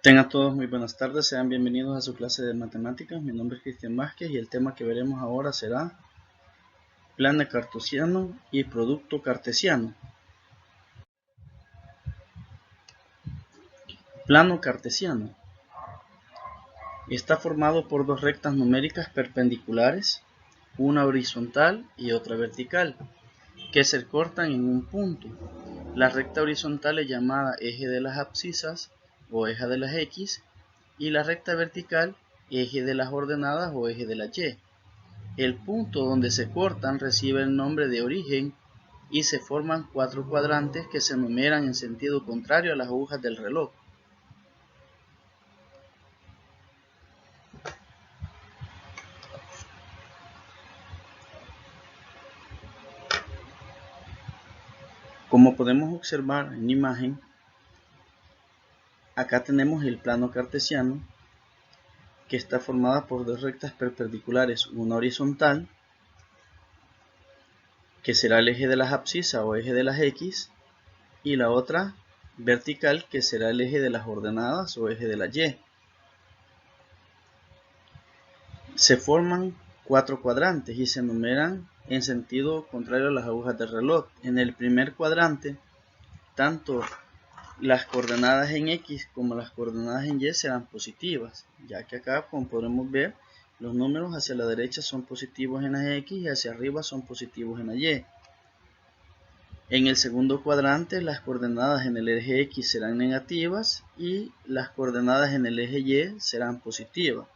Tengan todos muy buenas tardes, sean bienvenidos a su clase de matemáticas. Mi nombre es Cristian Vázquez y el tema que veremos ahora será plano cartesiano y producto cartesiano. Plano cartesiano está formado por dos rectas numéricas perpendiculares, una horizontal y otra vertical, que se cortan en un punto. La recta horizontal es llamada eje de las abscisas o eje de las X y la recta vertical eje de las ordenadas o eje de la Y. El punto donde se cortan recibe el nombre de origen y se forman cuatro cuadrantes que se numeran en sentido contrario a las agujas del reloj. Como podemos observar en la imagen, acá tenemos el plano cartesiano que está formada por dos rectas perpendiculares, una horizontal, que será el eje de las abscisas o eje de las X, y la otra vertical, que será el eje de las ordenadas o eje de la Y. Se forman cuatro cuadrantes y se numeran en sentido contrario a las agujas del reloj. En el primer cuadrante, tanto las coordenadas en X como las coordenadas en Y serán positivas, ya que acá, como podremos ver, los números hacia la derecha son positivos en la X y hacia arriba son positivos en la Y. En el segundo cuadrante, las coordenadas en el eje X serán negativas y las coordenadas en el eje Y serán positivas.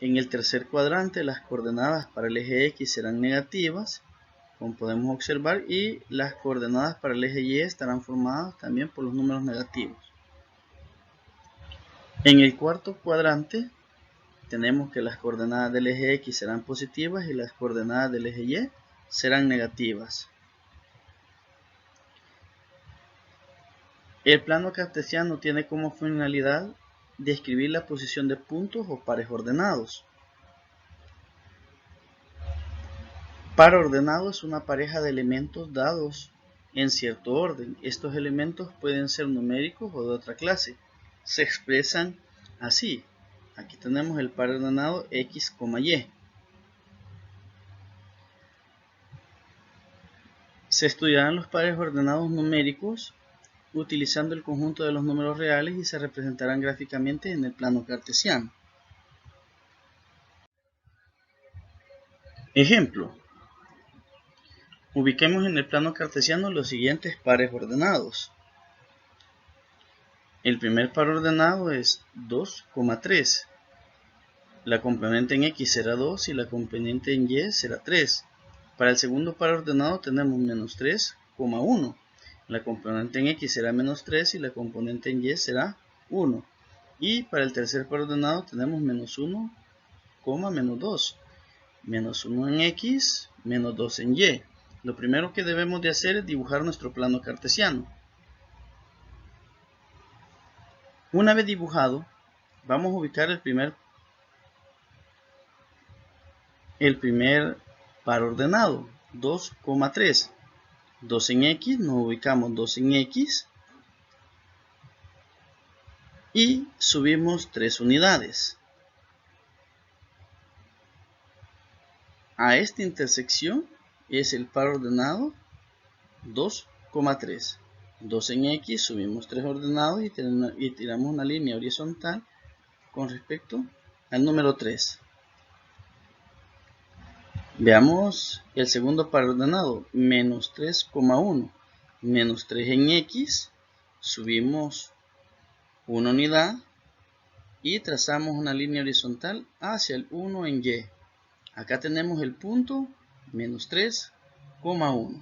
En el tercer cuadrante, las coordenadas para el eje X serán negativas, como podemos observar, y las coordenadas para el eje Y estarán formadas también por los números negativos. En el cuarto cuadrante, tenemos que las coordenadas del eje X serán positivas y las coordenadas del eje Y serán negativas. El plano cartesiano tiene como finalidad describir la posición de puntos o pares ordenados. Par ordenado es una pareja de elementos dados en cierto orden. Estos elementos pueden ser numéricos o de otra clase. Se expresan así. Aquí tenemos el par ordenado X, Y. Se estudiarán los pares ordenados numéricos utilizando el conjunto de los números reales y se representarán gráficamente en el plano cartesiano. Ejemplo. Ubiquemos en el plano cartesiano los siguientes pares ordenados. El primer par ordenado es 2, 3. La componente en X será 2 y la componente en Y será 3. Para el segundo par ordenado tenemos menos 3, 1. La componente en X será menos 3 y la componente en Y será 1. Y para el tercer par ordenado tenemos menos 1, menos 2. Menos 1 en X, menos 2 en Y. Lo primero que debemos de hacer es dibujar nuestro plano cartesiano. Una vez dibujado, vamos a ubicar el primer par ordenado, 2, 3. 2 en X, nos ubicamos 2 en X y subimos 3 unidades. A esta intersección es el par ordenado 2, 3. 2 en X, subimos 3 ordenados y tiramos una línea horizontal con respecto al número 3. Veamos el segundo par ordenado, menos 3, 1. Menos 3 en X, subimos una unidad y trazamos una línea horizontal hacia el 1 en Y. Acá tenemos el punto menos 3, 1.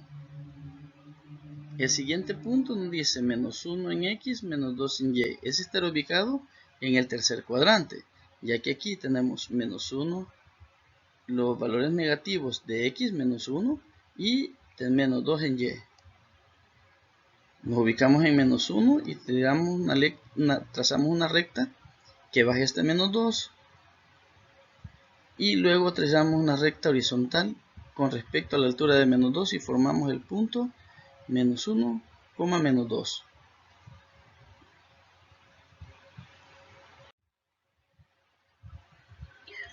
El siguiente punto nos dice menos 1 en X, menos 2 en Y. Ese estará ubicado en el tercer cuadrante, ya que aquí tenemos menos 1, los valores negativos de X, menos 1, y de menos 2 en Y. Nos ubicamos en menos 1 y trazamos una recta que baje hasta menos 2. Y luego trazamos una recta horizontal con respecto a la altura de menos 2 y formamos el punto menos 1, menos 2.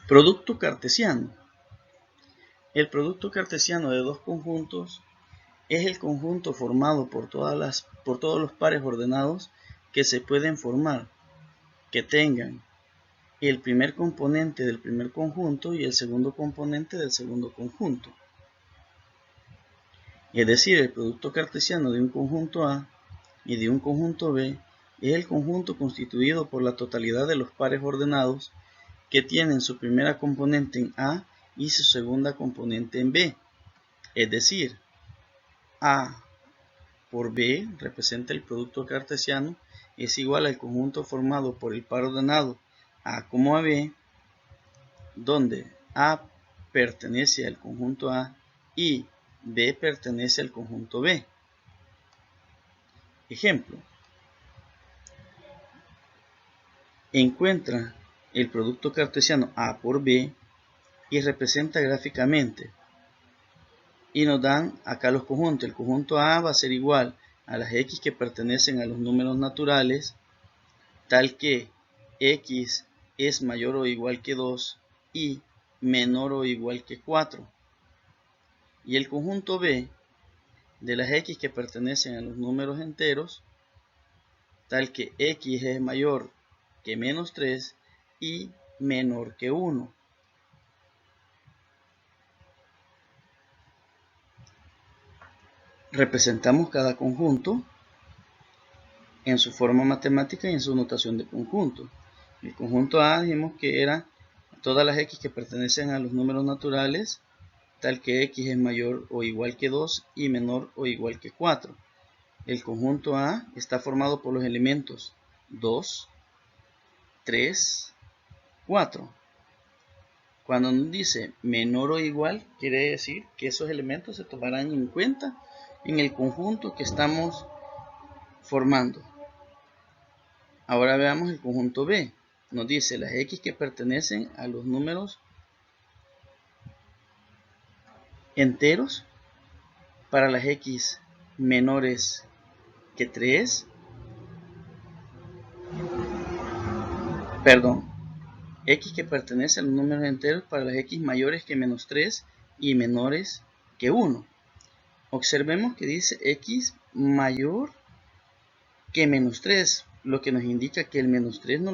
Producto cartesiano. El producto cartesiano de dos conjuntos es el conjunto formado por todos los pares ordenados que se pueden formar, que tengan el primer componente del primer conjunto y el segundo componente del segundo conjunto. Es decir, el producto cartesiano de un conjunto A y de un conjunto B es el conjunto constituido por la totalidad de los pares ordenados que tienen su primera componente en A y su segunda componente en B. Es decir, A por B representa el producto cartesiano, es igual al conjunto formado por el par ordenado A como AB, donde A pertenece al conjunto A y B pertenece al conjunto B. Ejemplo: encuentra el producto cartesiano A por B y representa gráficamente. Y nos dan acá los conjuntos. El conjunto A va a ser igual a las X que pertenecen a los números naturales, tal que X es mayor o igual que 2 y menor o igual que 4. Y el conjunto B de las X que pertenecen a los números enteros, tal que X es mayor que menos 3 y menor que 1. Representamos cada conjunto en su forma matemática y en su notación de conjunto. El conjunto A dijimos que era todas las X que pertenecen a los números naturales, tal que X es mayor o igual que 2 y menor o igual que 4. El conjunto A está formado por los elementos 2, 3, 4. Cuando nos dice menor o igual, quiere decir que esos elementos se tomarán en cuenta en el conjunto que estamos formando. Ahora veamos el conjunto B. Nos dice las X que pertenecen a los números enteros. Para las X menores que 3, X que pertenece a los números enteros para las X mayores que menos 3 y menores que 1. Observemos que dice X mayor que menos 3, lo que nos indica que el menos 3 no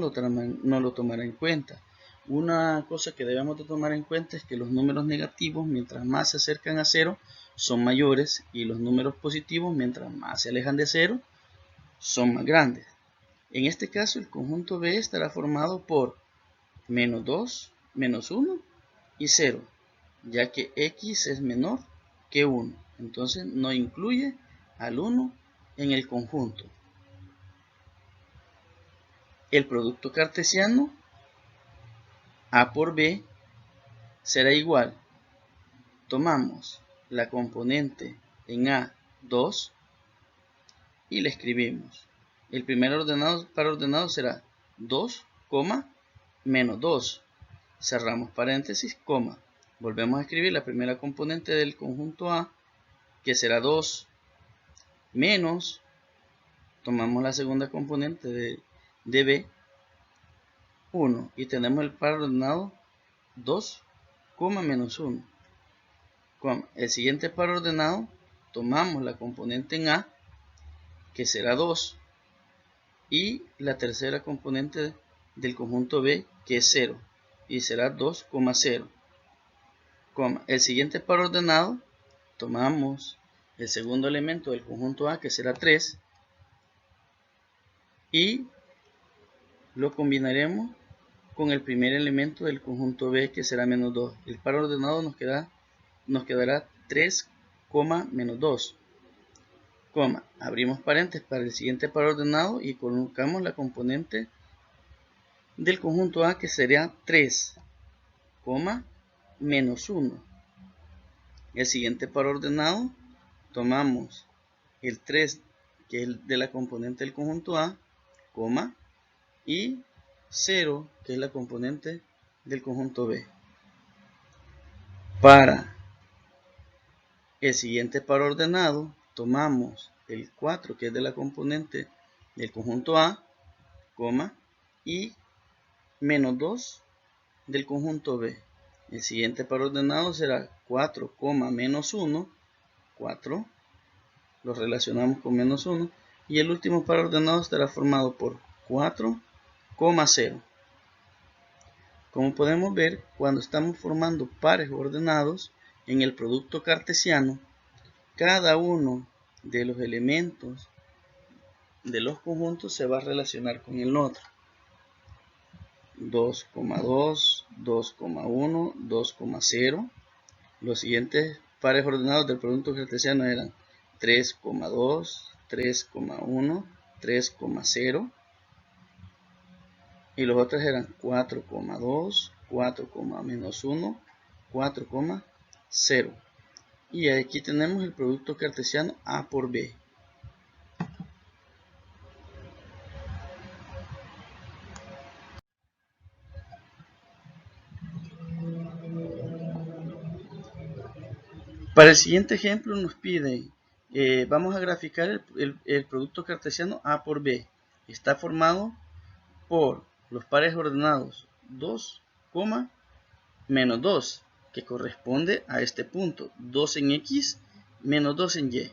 lo tomará en cuenta. Una cosa que debemos de tomar en cuenta es que los números negativos, mientras más se acercan a 0, son mayores, y los números positivos, mientras más se alejan de 0, son más grandes. En este caso, el conjunto B estará formado por menos 2, menos 1 y 0, ya que X es menor que 1. Entonces no incluye al 1 en el conjunto. El producto cartesiano A por B será igual. Tomamos la componente en A 2 y le escribimos. El primer par ordenado será 2, menos 2. Cerramos paréntesis, coma. Volvemos a escribir la primera componente del conjunto A, que será 2, menos, tomamos la segunda componente de B, 1. Y tenemos el par ordenado 2, menos 1. El siguiente par ordenado, tomamos la componente en A, que será 2, y la tercera componente del conjunto B, que es 0, y será 2, 0. El siguiente par ordenado, tomamos el segundo elemento del conjunto A, que será 3, y lo combinaremos con el primer elemento del conjunto B, que será menos 2. El par ordenado nos quedará 3, menos 2. Abrimos paréntesis para el siguiente par ordenado y colocamos la componente del conjunto A, que sería 3, menos 1. El siguiente par ordenado, tomamos el 3, que es de la componente del conjunto A, y 0, que es la componente del conjunto B. Para el siguiente par ordenado, tomamos el 4, que es de la componente del conjunto A, y menos 2 del conjunto B. El siguiente par ordenado será 4, menos 1, 4, lo relacionamos con menos 1, y el último par ordenado estará formado por 4, 0. Como podemos ver, cuando estamos formando pares ordenados en el producto cartesiano, cada uno de los elementos de los conjuntos se va a relacionar con el otro. 2,2, 2,1, 2,0. Los siguientes pares ordenados del producto cartesiano eran 3,2, 3,1, 3,0. Y los otros eran 4,2, 4, menos 1, 4,0. Y aquí tenemos el producto cartesiano A por B. Para el siguiente ejemplo nos pide, vamos a graficar el producto cartesiano A por B. Está formado por los pares ordenados 2, menos 2, que corresponde a este punto, 2 en X menos 2 en Y.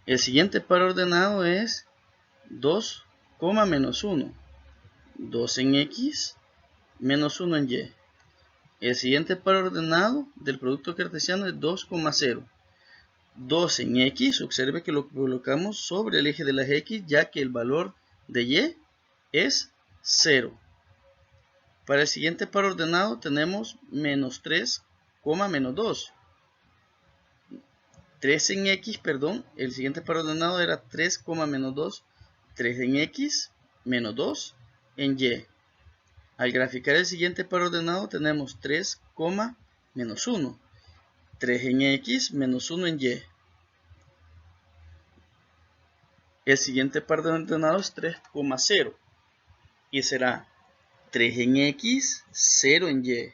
El siguiente par ordenado es 2, menos 1, 2 en X menos 1 en Y. El siguiente par ordenado del producto cartesiano es 2,0. 2 en X, observe que lo colocamos sobre el eje de las X, ya que el valor de Y es 0. Para el siguiente par ordenado tenemos menos 3, menos 2. 3 en X, perdón, el siguiente par ordenado era 3, menos 2. 3 en X menos 2 en Y. Al graficar el siguiente par ordenado tenemos 3, menos 1. 3 en X menos 1 en Y. El siguiente par ordenado es 3,0. Y será 3 en X, 0 en Y.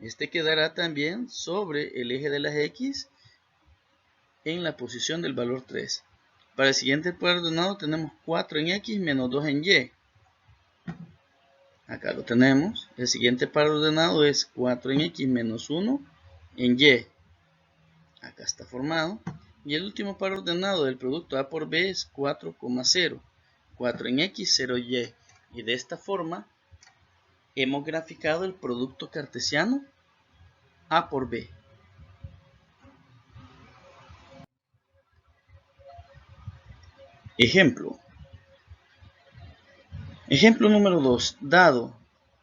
Este quedará también sobre el eje de las X en la posición del valor 3. Para el siguiente par ordenado tenemos 4 en X menos 2 en Y. Acá lo tenemos. El siguiente par ordenado es 4 en X menos 1 en Y. Acá está formado. Y el último par ordenado del producto A por B es 4,0. 4 en X, 0 en Y. Y de esta forma hemos graficado el producto cartesiano A por B. Ejemplo. Ejemplo número 2. Dado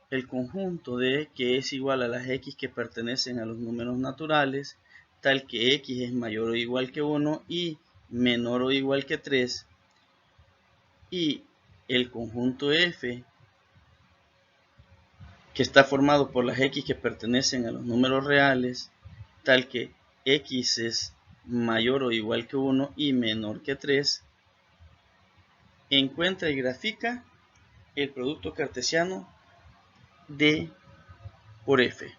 el conjunto de que es igual a las X que pertenecen a los números naturales, tal que X es mayor o igual que 1 y menor o igual que 3, y el conjunto F que está formado por las X que pertenecen a los números reales, tal que X es mayor o igual que 1 y menor que 3, encuentra y grafica el producto cartesiano D por F.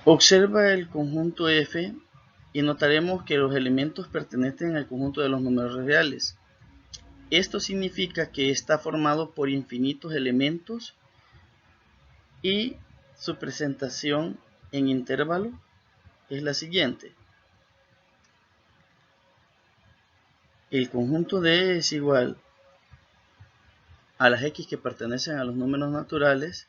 Observa el conjunto F y notaremos que los elementos pertenecen al conjunto de los números reales. Esto significa que está formado por infinitos elementos y su presentación en intervalo es la siguiente. El conjunto D es igual a las X que pertenecen a los números naturales,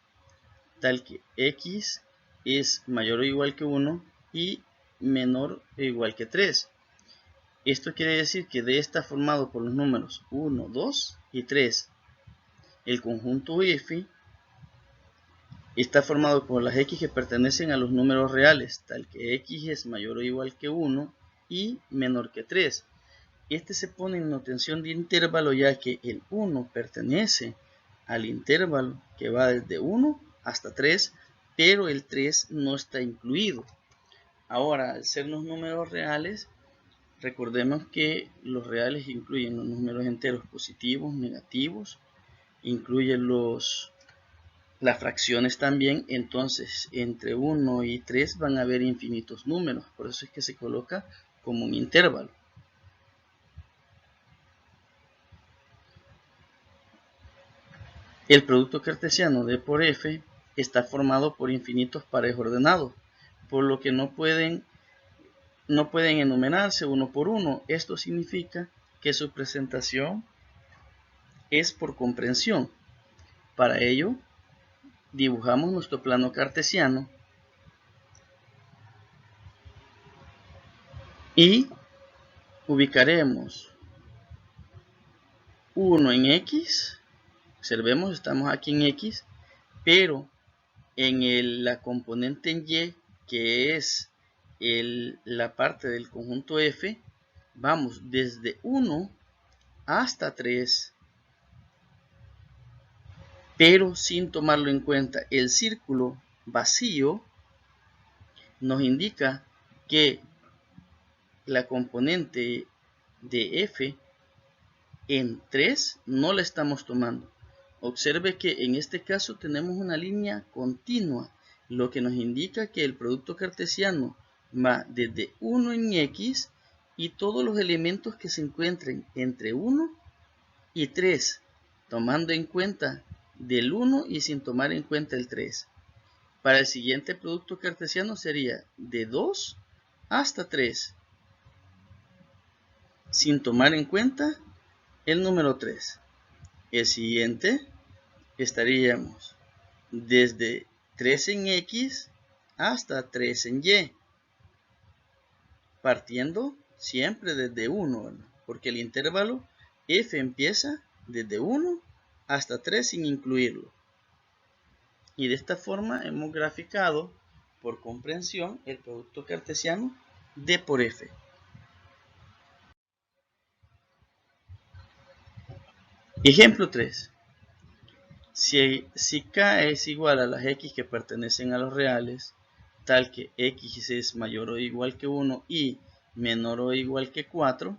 tal que X es mayor o igual que 1 y menor o igual que 3. Esto quiere decir que D está formado por los números 1, 2 y 3. El conjunto F está formado por las X que pertenecen a los números reales, tal que X es mayor o igual que 1 y menor que 3. Este se pone en notación de intervalo ya que el 1 pertenece al intervalo que va desde 1 hasta 3, pero el 3 no está incluido. Ahora, al ser los números reales, recordemos que los reales incluyen los números enteros positivos, negativos, incluyen las fracciones también, entonces entre 1 y 3 van a haber infinitos números, por eso es que se coloca como un intervalo. El producto cartesiano D por F está formado por infinitos pares ordenados, por lo que no pueden enumerarse uno por uno. Esto significa que su presentación es por comprensión. Para ello, dibujamos nuestro plano cartesiano y ubicaremos 1 en X. Observemos, estamos aquí en X, pero en la componente en Y, que es la parte del conjunto F, vamos desde 1 hasta 3, pero sin tomarlo en cuenta. El círculo vacío nos indica que la componente de F en 3 no la estamos tomando. Observe que en este caso tenemos una línea continua, lo que nos indica que el producto cartesiano va desde 1 en X y todos los elementos que se encuentren entre 1 y 3, tomando en cuenta del 1 y sin tomar en cuenta el 3. Para el siguiente producto cartesiano sería de 2 hasta 3, sin tomar en cuenta el número 3. El siguiente estaríamos desde 3 en X hasta 3 en Y, partiendo siempre desde 1, ¿verdad? Porque el intervalo F empieza desde 1 hasta 3 sin incluirlo. Y de esta forma hemos graficado por comprensión el producto cartesiano D por F. Ejemplo 3. Si K es igual a las X que pertenecen a los reales, tal que X es mayor o igual que 1 y menor o igual que 4,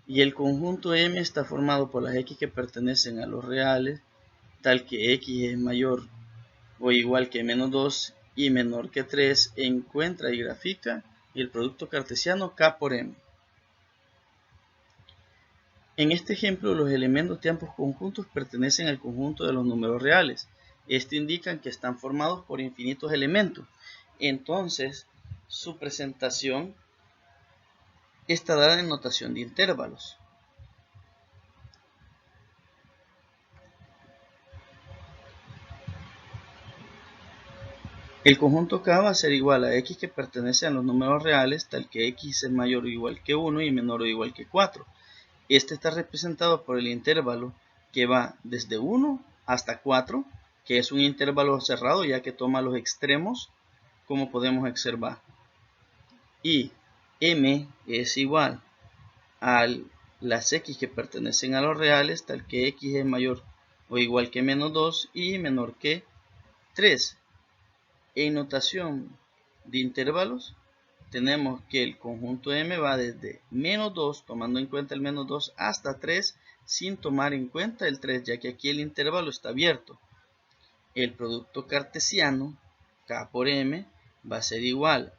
y el conjunto M está formado por las X que pertenecen a los reales, tal que X es mayor o igual que menos 2 y menor que 3, encuentra y grafica el producto cartesiano K por M. En este ejemplo, los elementos de ambos conjuntos pertenecen al conjunto de los números reales. Esto indica que están formados por infinitos elementos. Entonces, su presentación está dada en notación de intervalos. El conjunto K va a ser igual a X que pertenece a los números reales, tal que X es mayor o igual que 1 y menor o igual que 4. Este está representado por el intervalo que va desde 1 hasta 4, que es un intervalo cerrado ya que toma los extremos, como podemos observar. Y M es igual a las X que pertenecen a los reales, tal que X es mayor o igual que menos 2 y menor que 3. En notación de intervalos, tenemos que el conjunto M va desde menos 2, tomando en cuenta el menos 2, hasta 3, sin tomar en cuenta el 3, ya que aquí el intervalo está abierto. El producto cartesiano, K por M, va a ser igual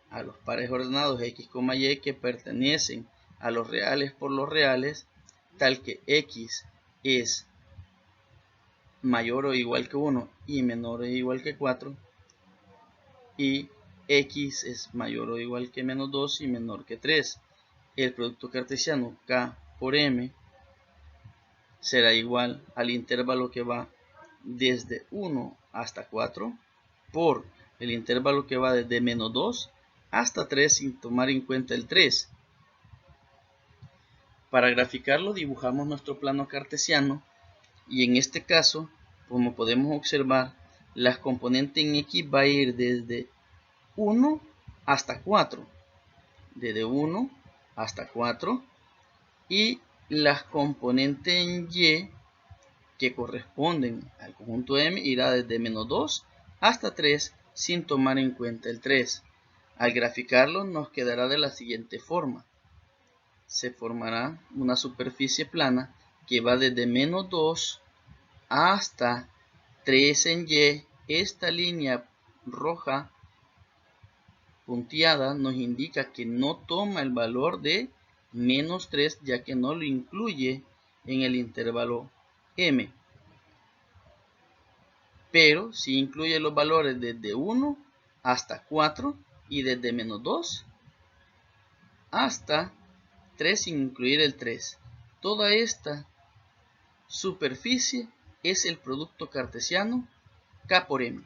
a los pares ordenados X, Y que pertenecen a los reales por los reales, tal que X es mayor o igual que 1 y menor o igual que 4, y X es mayor o igual que menos 2 y menor que 3. El producto cartesiano K por M será igual al intervalo que va desde 1 hasta 4 por el intervalo que va desde menos 2 hasta 3 sin tomar en cuenta el 3. Para graficarlo dibujamos nuestro plano cartesiano y en este caso, como podemos observar, las componentes en X va a ir desde 1 hasta 4, desde 1 hasta 4, y las componentes en Y que corresponden al conjunto M irá desde menos 2 hasta 3 sin tomar en cuenta el 3. Al graficarlo nos quedará de la siguiente forma. Se formará una superficie plana que va desde menos 2 hasta 3 en Y. Esta línea roja punteada nos indica que no toma el valor de menos 3 ya que no lo incluye en el intervalo M. pero sí incluye los valores desde 1 hasta 4 y desde menos 2 hasta 3 sin incluir el 3. Toda esta superficie es el producto cartesiano K por M.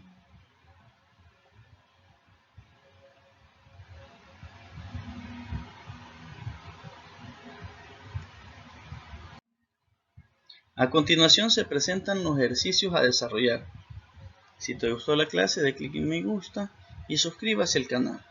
A continuación se presentan los ejercicios a desarrollar. Si te gustó la clase, dale clic en me gusta y suscríbase al canal.